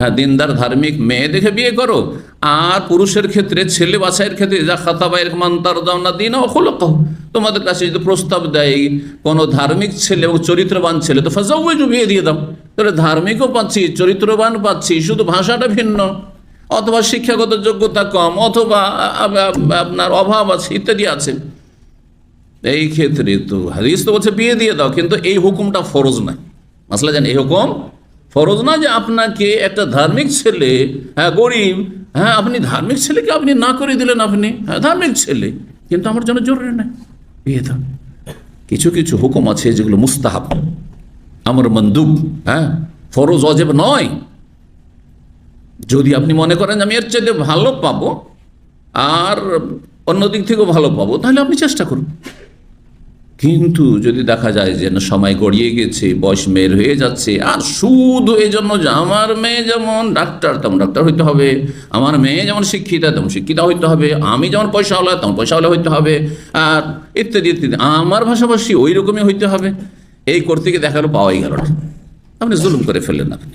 হ্যাঁ, দিনদার ধার্মিক মেয়ে দেখে বিয়ে করো। আর পুরুষের ক্ষেত্রে, ছেলে বাছাইয়ের ক্ষেত্রে, যা খাতাবাইয়ের মান্তার দাও না দিন অখলকাহ, তোমাদের কাছে যদি প্রস্তাব দেয় কোনো ধার্মিক ছেলে এবং চরিত্রবান ছেলে, তো ফাজাউজু, বিয়ে দিয়ে দাও। তাহলে ধার্মিকও পাচ্ছি, চরিত্রবান পাচ্ছি, শুধু ভাষাটা ভিন্ন, অথবা শিক্ষাগত যোগ্যতা কম, অথবা আপনার অভাব আছে, ইত্যাদি আছে। এই ক্ষেত্রে তো হাদিস তো বলছে বিয়ে দিয়ে দাও, কিন্তু এই হুকুমটা ফরজ নয়। মাসলা জানেন, এই হুকুম ফরজ না যে আপনাকে একটা ধার্মিক ছেলে, হ্যাঁ গরিব, হ্যাঁ আপনি ধার্মিক ছেলেকে আপনি না করে দিলেন, আপনি হ্যাঁ ধার্মিক ছেলে, কিন্তু আমার জন্য জরুরি নয়, বিয়ে দাও। কিছু কিছু হুকুম আছে যেগুলো মুস্তাহাব, আমর মন্দুব, হ্যাঁ ফরজ ওয়াজিব নয়। যদি আপনি মনে করেন আমি এর চাইতে ভালো পাবো আর অন্য দিক থেকেও ভালো পাবো, তাহলে আপনি চেষ্টা করুন। কিন্তু যদি দেখা যায় যে সময় গড়িয়ে গেছে, বয়স মেয়ের হয়ে যাচ্ছে, আর শুধু এই জন্য যে আমার মেয়ে যেমন ডাক্তার তেমন ডাক্তার হইতে হবে, আমার মেয়ে যেমন শিক্ষিতা তেমন শিক্ষিতা হইতে হবে, আমি যেমন পয়সাওয়ালা তেমন পয়সাওয়ালা হইতে হবে, আর ইত্যাদি ইত্যাদি, আমার ভাষাভাষী ওই রকমই হইতে হবে, এই করতে গিয়ে দেখা গেল পাওয়াই গেল না, আপনি জুলুম করে ফেললেন আপনি।